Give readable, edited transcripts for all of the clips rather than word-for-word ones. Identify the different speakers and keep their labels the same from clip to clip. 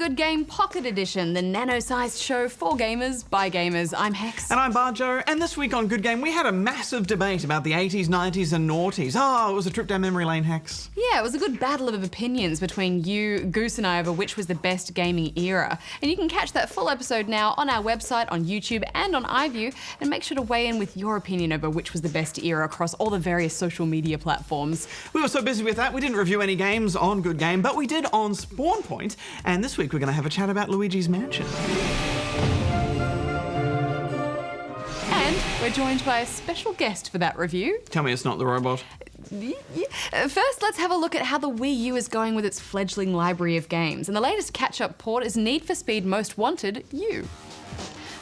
Speaker 1: Good Game Pocket Edition, the nano-sized show for gamers by gamers. I'm Hex.
Speaker 2: And I'm Barjo, and this week on Good Game we had a massive debate about the 80s, 90s and noughties. Oh, it was a trip down memory lane, Hex.
Speaker 1: Yeah, it was a good battle of opinions between you, Goose and I over which was the best gaming era. And you can catch that full episode now on our website, on YouTube and on iView, and make sure to weigh in with your opinion over which was the best era across all the various social media platforms. We
Speaker 2: were so busy with that we didn't review any games on Good Game, but we did on Spawn Point, and this week we're going to have a chat about Luigis Mansion.
Speaker 1: And we're joined by a special guest for that review.
Speaker 2: Tell me it's not the robot.
Speaker 1: First, let's have a look at how the Wii U is going with its fledgling library of games. And the latest catch-up port is Need for Speed Most Wanted U.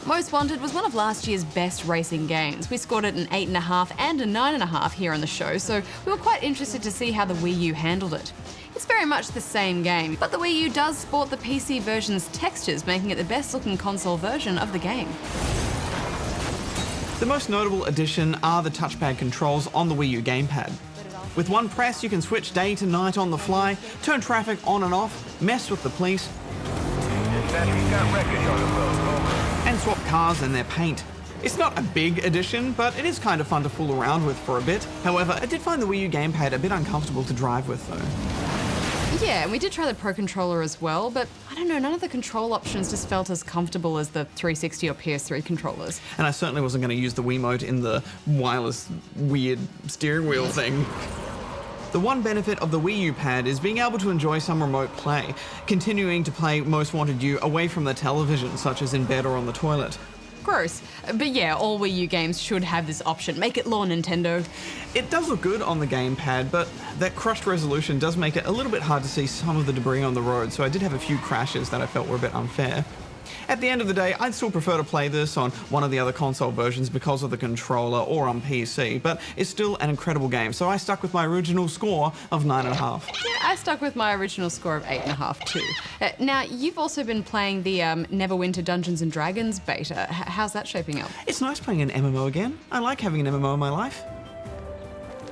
Speaker 1: Most Wanted was one of last year's best racing games. We scored it an 8.5 and a 9.5 here on the show, so we were quite interested to see how the Wii U handled it. It's very much the same game, but the Wii U does sport the PC version's textures, making it the best-looking console version of the game.
Speaker 2: The most notable addition are the touchpad controls on the Wii U gamepad. With one press, you can switch day to night on the fly, turn traffic on and off, mess with the police, and swap cars and their paint. It's not a big addition, but it is kind of fun to fool around with for a bit. However, I did find the Wii U gamepad a bit uncomfortable to drive with though.
Speaker 1: Yeah, and we did try the Pro Controller as well, but I don't know, none of the control options just felt as comfortable as the 360 or PS3 controllers.
Speaker 2: And I certainly wasn't going to use the Wiimote in the wireless, weird steering wheel thing. The one benefit of the Wii U pad is being able to enjoy some remote play, continuing to play Most Wanted U away from the television, such as in bed or on the toilet.
Speaker 1: Gross. But yeah, all Wii U games should have this option. Make it law, Nintendo.
Speaker 2: It does look good on the gamepad, but that crushed resolution does make it a little bit hard to see some of the debris on the road, so I did have a few crashes that I felt were a bit unfair. At the end of the day, I'd still prefer to play this on one of the other console versions because of the controller or on PC, but it's still an incredible game, so I stuck with my original score of 9.5.
Speaker 1: Yeah, I stuck with my original score of 8.5 too. Now, you've also been playing the Neverwinter Dungeons & Dragons beta. How's that shaping up?
Speaker 2: It's nice playing an MMO again. I like having an MMO in my life.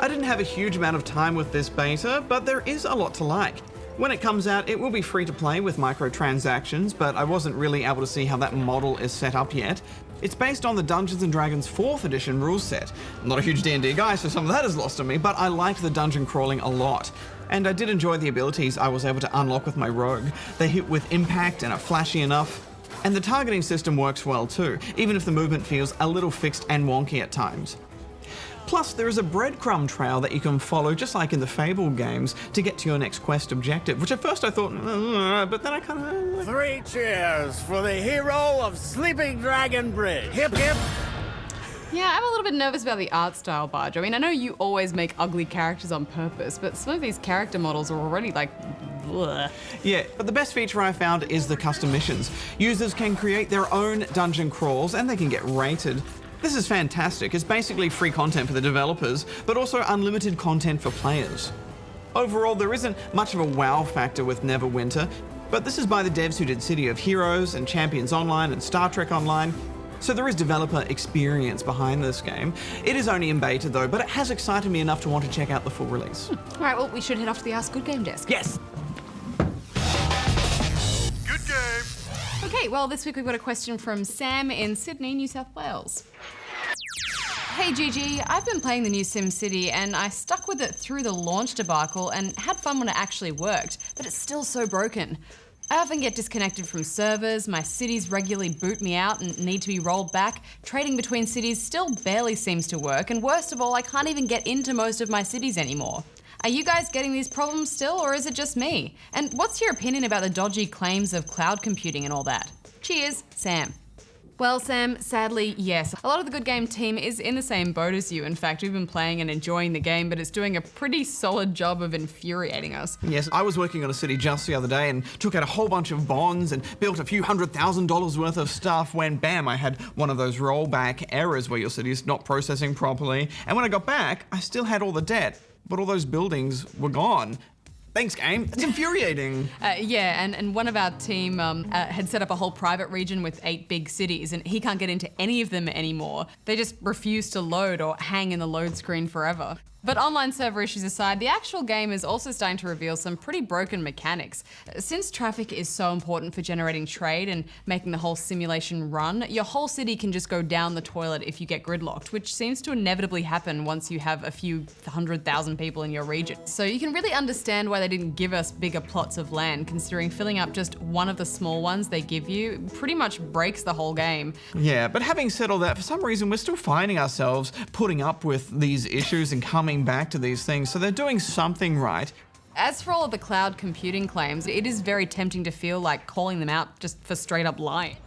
Speaker 2: I didn't have a huge amount of time with this beta, but there is a lot to like. When it comes out, it will be free to play with microtransactions, but I wasn't really able to see how that model is set up yet. It's based on the Dungeons & Dragons 4th edition rule set. I'm not a huge D&D guy, so some of that is lost on me, but I liked the dungeon crawling a lot. And I did enjoy the abilities I was able to unlock with my rogue. They hit with impact and are flashy enough. And the targeting system works well too, even if the movement feels a little fixed and wonky at times. Plus, there is a breadcrumb trail that you can follow, just like in the Fable games, to get to your next quest objective, which at first I thought, but then I kind of...
Speaker 3: 3 cheers for the hero of Sleeping Dragon Bridge. Hip, hip.
Speaker 1: Yeah, I'm a little bit nervous about the art style, Barge. I mean, I know you always make ugly characters on purpose, but some of these character models are already like... bleh.
Speaker 2: Yeah, but the best feature I found is the custom missions. Users can create their own dungeon crawls, and they can get rated. This is fantastic. It's basically free content for the developers, but also unlimited content for players. Overall, there isn't much of a wow factor with Neverwinter, but this is by the devs who did City of Heroes and Champions Online and Star Trek Online, so there is developer experience behind this game. It is only in beta though, but it has excited me enough to want to check out the full release.
Speaker 1: All right, well, we should head off to the Ask Good Game desk.
Speaker 2: Yes!
Speaker 4: Good game!
Speaker 1: Okay, well, this week we've got a question from Sam in Sydney, New South Wales. Hey Gigi, I've been playing the new SimCity and I stuck with it through the launch debacle and had fun when it actually worked, but it's still so broken. I often get disconnected from servers, my cities regularly boot me out and need to be rolled back, trading between cities still barely seems to work, and worst of all, I can't even get into most of my cities anymore. Are you guys getting these problems still, or is it just me? And what's your opinion about the dodgy claims of cloud computing and all that? Cheers, Sam. Well, Sam, sadly, yes. A lot of the Good Game team is in the same boat as you. In fact, we've been playing and enjoying the game, but it's doing a pretty solid job of infuriating us.
Speaker 2: Yes, I was working on a city just the other day and took out a whole bunch of bonds and built a few $100,000 worth of stuff when, bam, I had one of those rollback errors where your city's not processing properly. And when I got back, I still had all the debt, but all those buildings were gone. Thanks, game. It's infuriating.
Speaker 1: Yeah, and one of our team had set up a whole private region with 8 big cities, and he can't get into any of them anymore. They just refuse to load or hang in the load screen forever. But online server issues aside, the actual game is also starting to reveal some pretty broken mechanics. Since traffic is so important for generating trade and making the whole simulation run, your whole city can just go down the toilet if you get gridlocked, which seems to inevitably happen once you have a few 100,000 people in your region. So you can really understand why they didn't give us bigger plots of land, considering filling up just one of the small ones they give you pretty much breaks the whole game.
Speaker 2: Yeah, but having said all that, for some reason we're still finding ourselves putting up with these issues and coming back to these things, so they're doing something right.
Speaker 1: As for all of the cloud computing claims, it is very tempting to feel like calling them out just for straight up lying.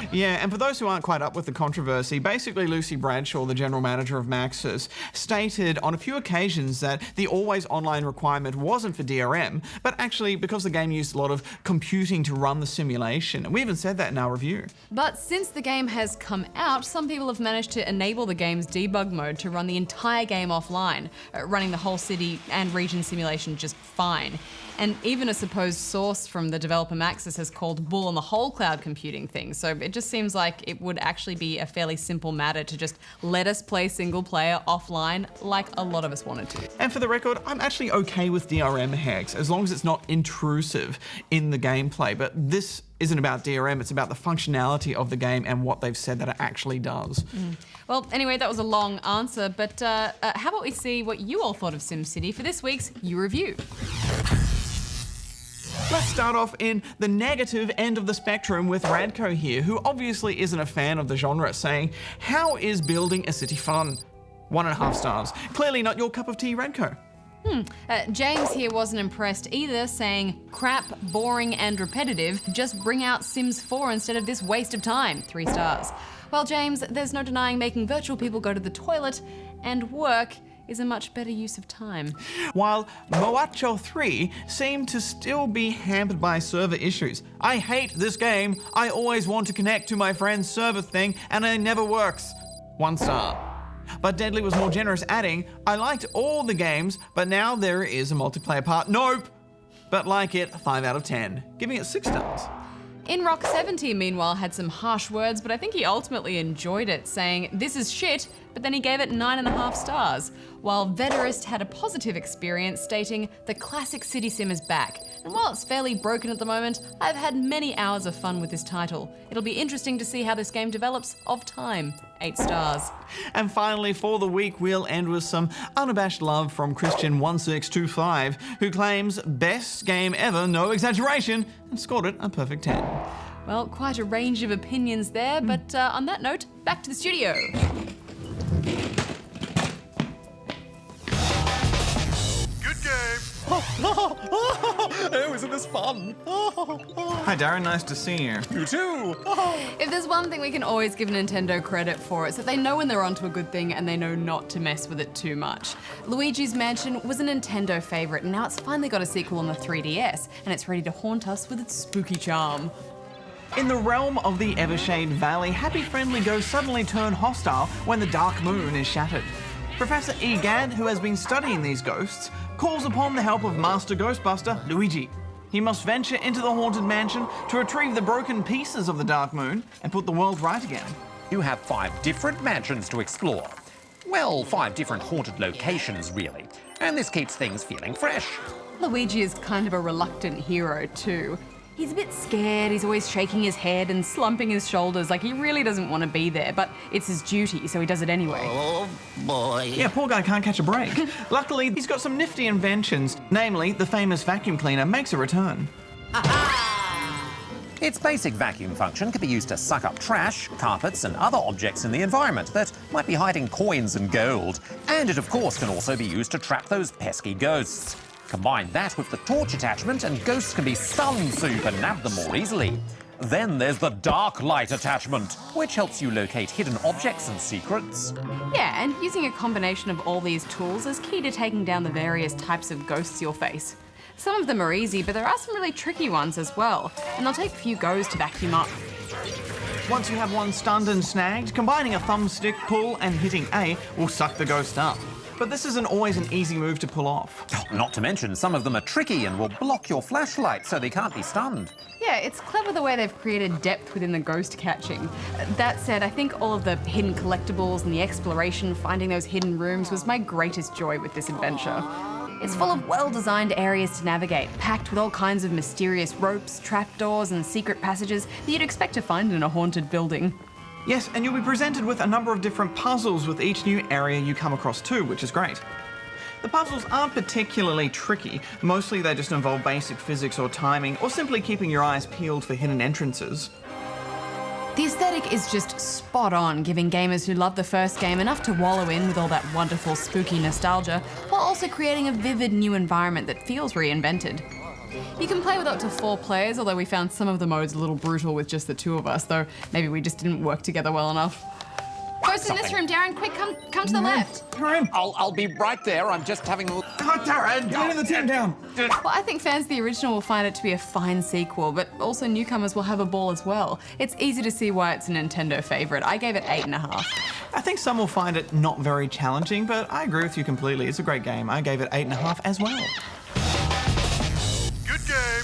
Speaker 2: Yeah, and for those who aren't quite up with the controversy, basically Lucy Bradshaw, the general manager of Maxis, stated on a few occasions that the always online requirement wasn't for DRM, but actually because the game used a lot of computing to run the simulation. And we even said that in our review.
Speaker 1: But since the game has come out, some people have managed to enable the game's debug mode to run the entire game offline, running the whole city and region simulation just fine. And even a supposed source from the developer Maxis has called bull on the whole cloud computing thing. So it just seems like it would actually be a fairly simple matter to just let us play single player offline like a lot of us wanted to.
Speaker 2: And for the record, I'm actually okay with DRM hacks as long as it's not intrusive in the gameplay. But this isn't about DRM, it's about the functionality of the game and what they've said that it actually does.
Speaker 1: Well, anyway, that was a long answer, but how about we see what you all thought of SimCity for this week's You Review.
Speaker 2: Let's start off in the negative end of the spectrum with Radko here, who obviously isn't a fan of the genre, saying, "How is building a city fun?" 1.5 stars. Clearly not your cup of tea, Radko.
Speaker 1: James here wasn't impressed either, saying, "Crap, boring and repetitive. Just bring out Sims 4 instead of this waste of time." 3 stars. Well, James, there's no denying making virtual people go to the toilet and work is a much better use of time.
Speaker 2: While Moacho 3 seemed to still be hampered by server issues. "I hate this game. I always want to connect to my friend's server thing and it never works." 1 star. But Deadly was more generous, adding, "I liked all the games, but now there is a multiplayer part. Nope. But like it, 5 out of 10. Giving it 6 stars.
Speaker 1: In Rock 70, meanwhile, had some harsh words, but I think he ultimately enjoyed it, saying, "This is shit," but then he gave it 9.5 stars. While Veterist had a positive experience, stating, "The classic city sim is back. And while it's fairly broken at the moment, I've had many hours of fun with this title. It'll be interesting to see how this game develops of time." 8 stars.
Speaker 2: And finally, for the week, we'll end with some unabashed love from Christian1625, who claims best game ever, no exaggeration, and scored it a perfect 10.
Speaker 1: Well, quite a range of opinions there, but on that note, back to the studio.
Speaker 4: Good game.
Speaker 3: Oh, isn't this fun?
Speaker 2: Hi Darren, nice to see you.
Speaker 3: You too.
Speaker 1: If there's one thing we can always give Nintendo credit for, it's that they know when they're onto a good thing and they know not to mess with it too much. Luigi's Mansion was a Nintendo favourite, and now it's finally got a sequel on the 3DS, and it's ready to haunt us with its spooky charm.
Speaker 2: In the realm of the Evershade Valley, happy friendly ghosts suddenly turn hostile when the dark moon is shattered. Professor Egad, who has been studying these ghosts, calls upon the help of Master Ghostbuster, Luigi. He must venture into the haunted mansion to retrieve the broken pieces of the dark moon and put the world right again.
Speaker 5: You have 5 different mansions to explore. Well, 5 different haunted locations, really. And this keeps things feeling fresh.
Speaker 1: Luigi is kind of a reluctant hero too. He's a bit scared, he's always shaking his head and slumping his shoulders like he really doesn't want to be there, but it's his duty, so he does it anyway.
Speaker 3: Oh, boy.
Speaker 2: Yeah, poor guy can't catch a break. Luckily, he's got some nifty inventions, namely the famous vacuum cleaner makes a return.
Speaker 5: Its basic vacuum function can be used to suck up trash, carpets, and other objects in the environment that might be hiding coins and gold. And it, of course, can also be used to trap those pesky ghosts. Combine that with the torch attachment and ghosts can be stunned so you can nab them more easily. Then there's the dark light attachment, which helps you locate hidden objects and secrets.
Speaker 1: Yeah, and using a combination of all these tools is key to taking down the various types of ghosts you'll face. Some of them are easy, but there are some really tricky ones as well, and they'll take a few goes to vacuum up.
Speaker 2: Once you have one stunned and snagged, combining a thumbstick pull and hitting A will suck the ghost up. but this isn't always an easy move to pull off.
Speaker 5: Not to mention, some of them are tricky and will block your flashlight so they can't be stunned.
Speaker 1: Yeah, it's clever the way they've created depth within the ghost catching. That said, I think all of the hidden collectibles and the exploration, finding those hidden rooms, was my greatest joy with this adventure. It's full of well-designed areas to navigate, packed with all kinds of mysterious ropes, trapdoors, and secret passages that you'd expect to find in a haunted building.
Speaker 2: Yes, and you'll be presented with a number of different puzzles with each new area you come across too, which is great. The puzzles aren't particularly tricky. Mostly they just involve basic physics or timing, or simply keeping your eyes peeled for hidden entrances.
Speaker 1: The aesthetic is just spot on, giving gamers who love the first game enough to wallow in with all that wonderful spooky nostalgia, while also creating a vivid new environment that feels reinvented. You can play with up to 4 players, although we found some of the modes a little brutal with just the 2 of us, though maybe we just didn't work together well enough. Ghost in this room, Darren, quick, come to the left.
Speaker 2: Darren!
Speaker 6: I'll be right there. I'm just having a look.
Speaker 2: Oh, Darren! Get in the team down!
Speaker 1: Well, I think fans of the original will find it to be a fine sequel, but also newcomers will have a ball as well. It's easy to see why it's a Nintendo favourite. I gave it 8.5.
Speaker 2: I think some will find it not very challenging, but I agree with you completely. It's a great game. I gave it 8.5 as well.
Speaker 4: Good game.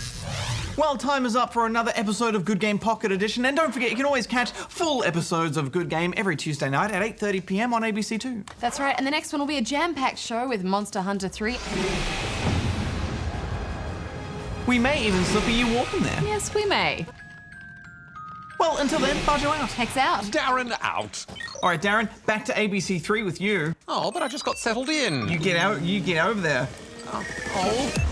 Speaker 2: Well, time is up for another episode of Good Game Pocket Edition, and don't forget you can always catch full episodes of Good Game every Tuesday night at 8:30 p.m. on ABC2.
Speaker 1: That's right, and the next one will be a jam-packed show with Monster Hunter 3.
Speaker 2: We may even slip a you walking there.
Speaker 1: Yes, we may.
Speaker 2: Well, until then, Bajo out.
Speaker 1: Hex out.
Speaker 6: Darren out.
Speaker 2: All right, Darren, back to ABC3 with you.
Speaker 6: Oh, but I just got settled in.
Speaker 2: You get out. You get over there.
Speaker 6: Oh.